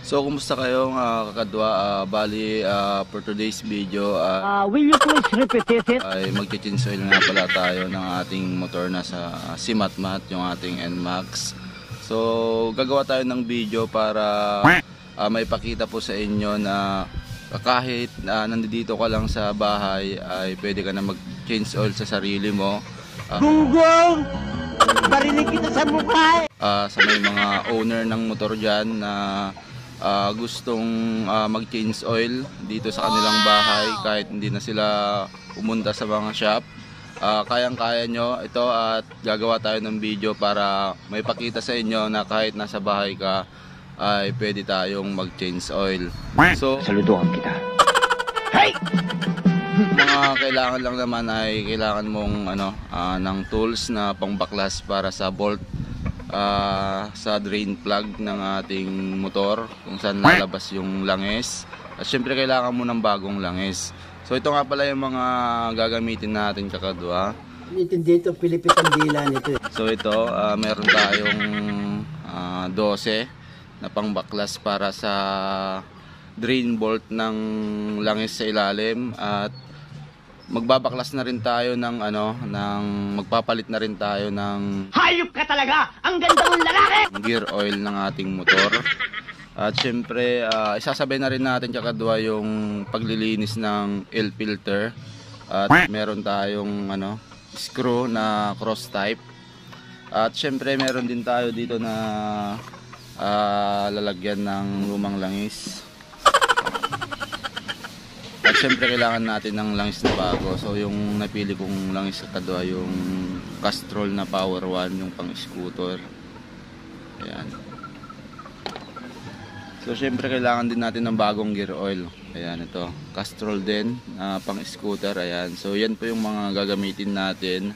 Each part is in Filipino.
So, kumusta kayo mga kakadwa? Bali, for today's video, Will you please repeat it? ay magche-change oil nga pala tayo ng ating motor na sa si Matmat, yung ating NMAX. So, gagawa tayo ng video para may pakita po sa inyo na kahit nandito ka lang sa bahay, ay pwede ka na mag-change oil sa sarili mo. Gunggong! Barinig kita sa mukha! Sa may mga owner ng motor dyan na gustong mag-change oil dito sa kanilang bahay kahit hindi na sila pumunta sa mga shop, kayang-kaya nyo ito at gagawa tayo ng video para may pakita sa inyo na kahit nasa bahay ka ay pwede tayong mag-change oil. So, saluduhan kita. Hey! Mga kailangan lang naman ay kailangan mong ng tools na pangbaklas para sa bolt sa drain plug ng ating motor kung saan lalabas yung langis, at syempre kailangan mo ng bagong langis. So ito nga pala yung mga gagamitin natin kakadwa. Dito Pilipit ang dila nito. So ito meron tayong 12 na pangbaklas para sa drain bolt ng langis sa ilalim, at magbabaklas na rin tayo ng magpapalit na rin tayo ng Hayop ka talaga! Ang ganda mong lalaki! gear oil ng ating motor. At syempre isasabay na rin natin kakadwa yung paglilinis ng oil filter, at meron tayong screw na cross type, at syempre meron din tayo dito na lalagyan ng lumang langis. At syempre kailangan natin ng langis na bago. So yung napili kong langis kakadwa yung Castrol na Power 1, yung pang scooter. Ayan. So syempre kailangan din natin ng bagong gear oil. Ayan, ito Castrol din pang scooter. Ayan. So yan po yung mga gagamitin natin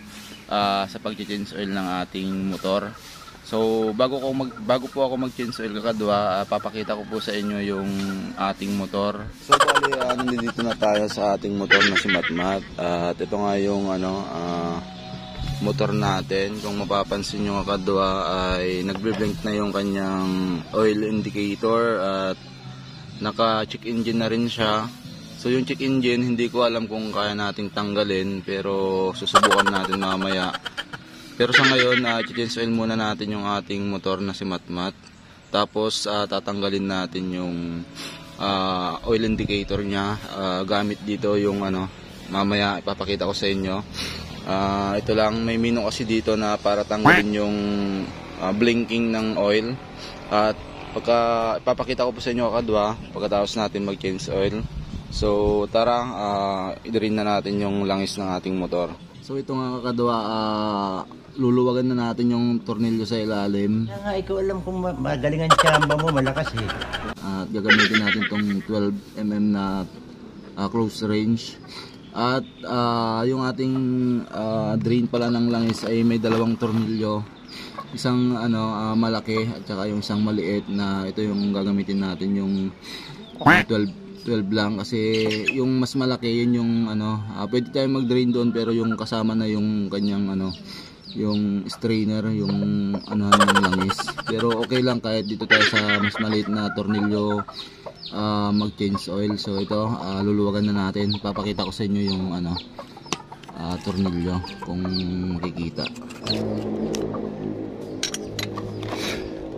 sa pag-change oil ng ating motor. So bago po ako mag-change oil kakadwa, papakita ko po sa inyo yung ating motor. So bali nandito na tayo sa ating motor na si Matmat, at ito nga yung motor natin. Kung mapapansin nyo kakadwa ay nagbe-blink na yung kanyang oil indicator, at naka-check engine na rin siya. So yung check engine hindi ko alam kung kaya nating tanggalin, pero susubukan natin mamaya. Pero sa ngayon, i-change oil muna natin yung ating motor na si Matmat. Tapos tatanggalin natin yung oil indicator niya. Gamit dito yung mamaya ipapakita ko sa inyo. Ito lang, may mino kasi dito na para tanggalin yung blinking ng oil. At ipapakita ko po sa inyo kakadwa pagkatapos natin mag-change oil. So tara, i-drain na natin yung langis ng ating motor. So ito nga kakadwa, luluwagan na natin yung tornilyo sa ilalim. Kaya nga, ikaw alam kung magaling ang tsamba mo, malakas eh. At gagamitin natin tong 12mm na close range. At yung ating drain pala ng langis ay may dalawang tornilyo. Isang malaki at saka yung isang maliit, na ito yung gagamitin natin, yung 12 lang, kasi yung mas malaki yun yung pwede tayong mag-drain doon, pero yung kasama na yung kanyang yung strainer, yung ng langis. Pero okay lang kahit dito tayo sa mas maliit na tornilyo mag-change oil. So ito luluwagan na natin. Papakita ko sa inyo yung tornilyo kung makikita.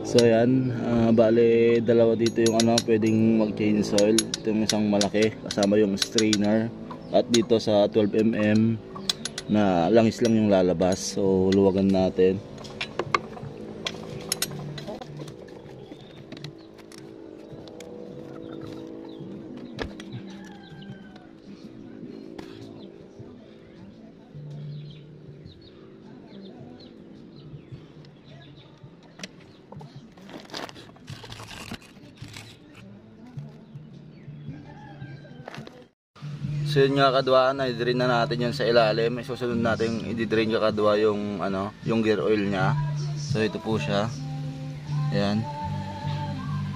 So yan, bale dalawa dito yung pwedeng mag-change oil. Ito yung isang malaki kasama yung strainer, at dito sa 12mm na langis lang yung lalabas. So luwagan natin. So yun nga kadwa, i-drain na natin yun sa ilalim. Susunod natin i-drain ka kadwa yung yung gear oil niya. So ito po siya. Ayan.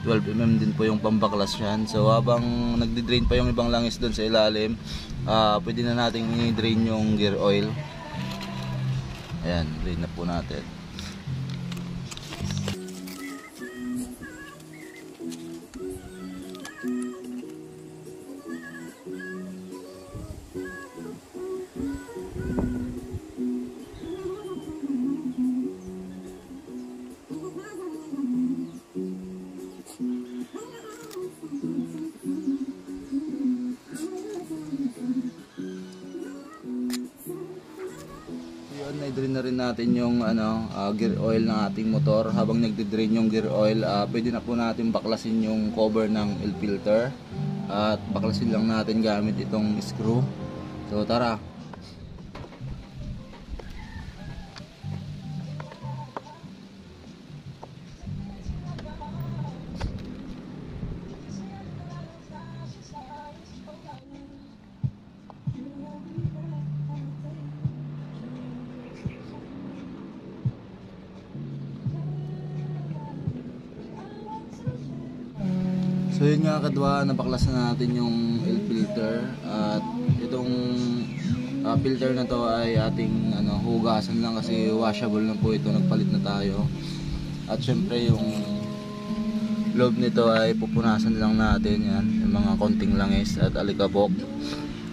12mm din po yung pambaklas yan. So habang nagdi-drain pa yung ibang langis doon sa ilalim, pwede na natin i-drain yung gear oil. Ayan, drain na po natin. natin yung gear oil ng ating motor. Habang nagde-drain yung gear oil, pwede na po natin baklasin yung cover ng oil filter. At baklasin lang natin gamit itong screw. So tara. So yun nga kadwa, nabaklasan na natin yung oil filter. At itong filter na to ay ating hugasan lang kasi washable na po ito, nagpalit na tayo. At syempre yung loob nito ay pupunasan lang natin yan, yung mga konting langis at alikabok.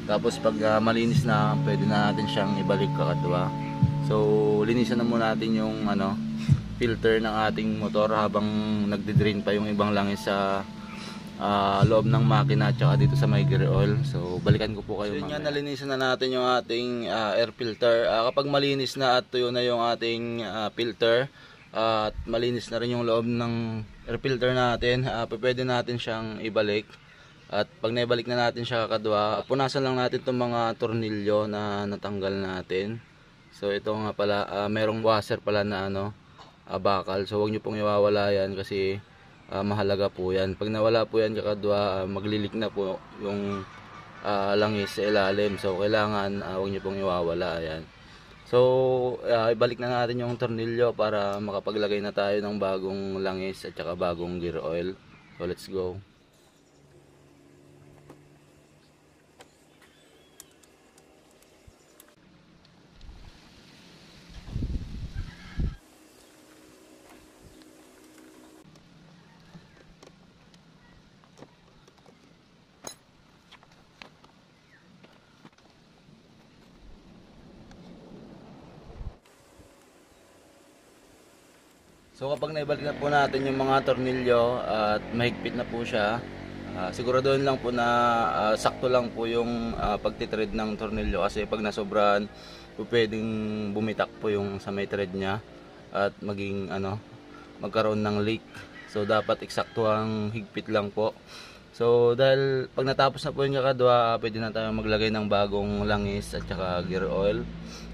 Tapos pag malinis na, pwede na natin siyang ibalik kadwa. So linisan na muna natin yung filter ng ating motor habang nagde-drain pa yung ibang langis sa loob ng makina at saka dito sa may gear oil. So balikan ko po kayo. So yun, nalinisan na natin yung ating air filter. Kapag malinis na at tuyo na yung ating filter at malinis na rin yung loob ng air filter natin, pwede natin siyang ibalik. At pag naibalik na natin siya kadwa, punasan lang natin itong mga tornilyo na natanggal natin. So ito nga pala, merong washer pala na bakal. So huwag nyo pong iwawala yan kasi mahalaga po yan. Pag nawala po yan kakadwa, maglilik na po yung langis sa ilalim. So kailangan huwag nyo pong iwawala. Ayan. So ibalik na natin yung tornilyo para makapaglagay na tayo ng bagong langis at saka bagong gear oil. So let's go. So kapag naibalik na po natin yung mga tornilyo at mahigpit na po siya, siguraduhin lang po na sakto lang po yung pagtitread ng tornilyo kasi pag nasobrahan po pwedeng bumitak po yung sa may thread nya at maging magkaroon ng leak. So dapat eksakto ang higpit lang po. So dahil pag natapos na po yung kakadwa, pwede na tayo maglagay ng bagong langis at saka gear oil.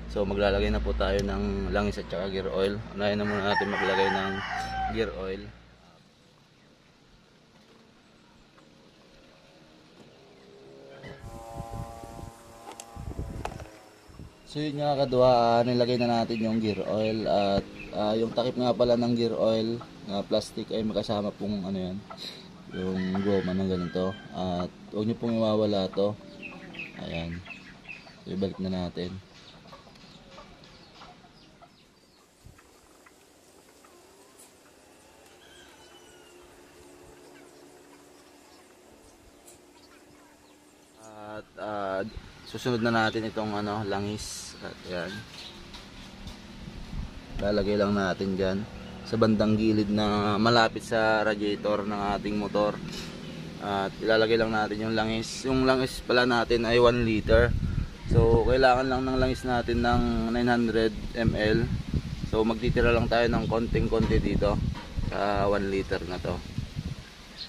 So maglalagay na po tayo ng langis at saka gear oil. Unahin na muna natin maglagay ng gear oil. So yun nga kadwa, nilagay na natin yung gear oil at yung takip nga pala ng gear oil na plastic ay makasama pong yan, yung goma ng ganito. At huwag nyo pong iwawala to. Ayan. So ibalik na natin. At susunod na natin itong langis. At yan, lalagay lang natin dyan sa bandang gilid na malapit sa radiator ng ating motor. At ilalagay lang natin yung langis. Yung langis pala natin ay 1 liter. So kailangan lang ng langis natin ng 900 ml. So magtitira lang tayo ng konting-konti dito sa 1 liter na to.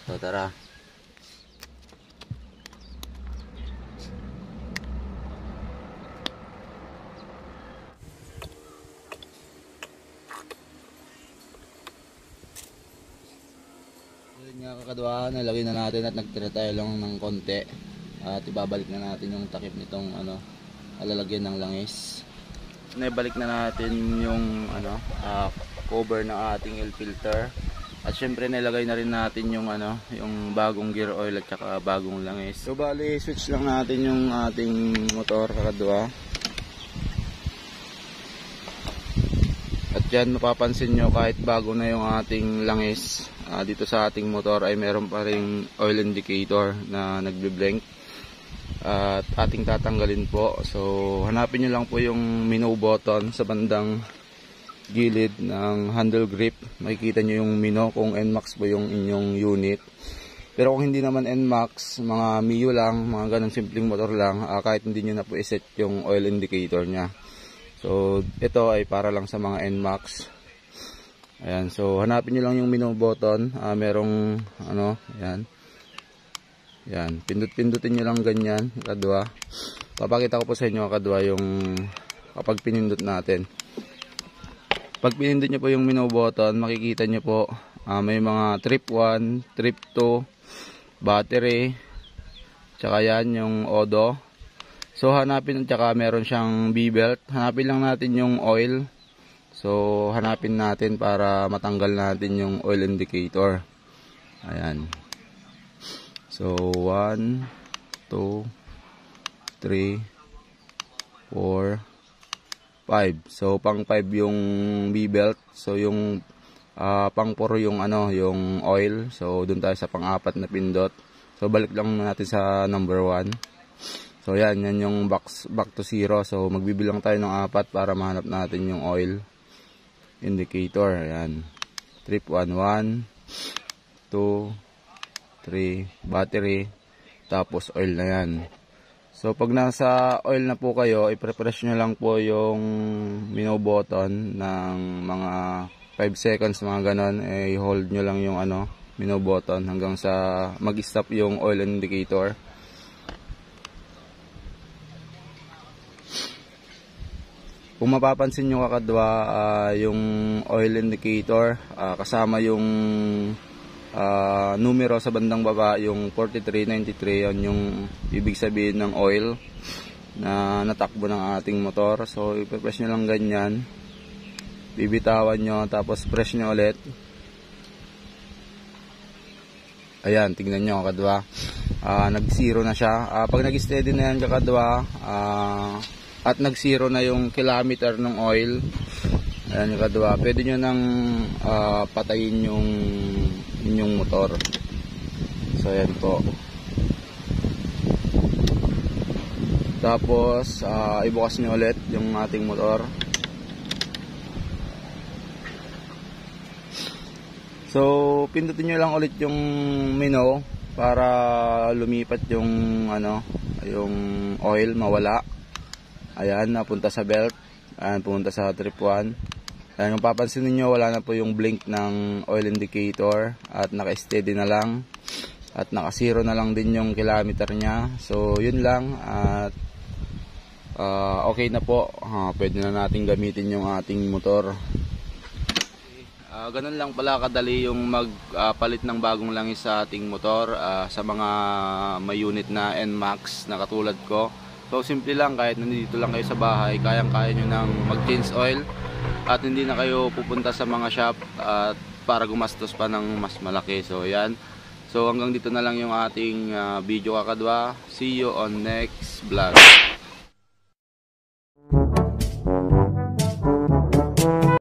So tara. Yun nga kakadwa, nalagay na natin at nagtira tayo lang ng konti. At ibabalik na natin yung takip nitong lalagyan ng langis. Naibalik na natin yung cover ng ating oil filter. At syempre nilagay na rin natin yung yung bagong gear oil at saka bagong langis. So bali switch lang natin yung ating motor kakadwa. At dyan mapapansin nyo kahit bago na yung ating langis, dito sa ating motor ay meron pa ring oil indicator na nagbe-blink. At ating tatanggalin po. So hanapin nyo lang po yung menu button sa bandang gilid ng handle grip. Makikita nyo yung menu kung NMAX po yung inyong unit. Pero kung hindi naman NMAX, mga MIU lang, mga ganun simpleng motor lang, kahit hindi nyo na po iset yung oil indicator nya. So ito ay para lang sa mga NMAX. Ayan, so hanapin nyo lang yung menu button. Merong ano, ayan. Yan, pindut-pindutin nyo lang ganyan, kadwa. Papakita ko po sa inyo kadwa yung kapag pinindot natin. Pag pinindot nyo po yung menu button, makikita nyo po may mga trip 1, trip 2, battery, tsaka yan yung odo. So hanapin, tsaka meron siyang B-belt. Hanapin lang natin yung oil. So hanapin natin para matanggal natin yung oil indicator. Ayan. So 1, 2, 3, 4, 5. So pang 5 yung B-belt. So yung pang 4 yung ano, yung oil. So doon tayo sa pang-4 na pindot. So balik lang natin sa number 1. So yan yung back to 0. So magbibilang tayo ng 4 para mahanap natin yung oil indicator. Ayan. Trip 1, 1, 2, 3, battery, tapos oil na yan. So pag nasa oil na po kayo, i-press nyo lang po yung menu button ng mga 5 seconds, mga ganon. I-hold nyo lang yung ano, menu button hanggang sa mag-stop yung oil indicator. Kung mapapansin nyo kakadwa, yung oil indicator, kasama yung numero sa bandang baba, yung 4393, yan yung ibig sabihin ng oil na natakbo ng ating motor. So ipe-press nyo lang ganyan, bibitawan nyo, tapos press nyo ulit. Ayan, tignan nyo kakadwa, nag-zero na siya. Pag nag-steady na yan kakadwa, at nag-zero na yung kilometer ng oil, ayan kakadwa, pwede nyo nang patayin yung inyong motor. So ayan po. Tapos ibukas nyo ulit yung ating motor. So pindutin nyo lang ulit yung menu para lumipat yung ano, yung oil, mawala. Ayan, napunta sa belt. Ayan, pumunta sa trip 1. Ayan, kung papansin niyo, wala na po yung blink ng oil indicator at naka-steady na lang at naka-zero na lang din yung kilometer niya. So yun lang, at okay na po. Pwede na natin gamitin yung ating motor. Ganun lang pala kadali yung magpalit ng bagong langis sa ating motor sa mga may unit na NMAX na katulad ko. So simple lang, kahit nandito lang kayo sa bahay, kayang-kaya nyo nang mag-change oil at hindi na kayo pupunta sa mga shop at para gumastos pa ng mas malaki. So yan. So hanggang dito na lang yung ating video kakadwa. See you on next vlog.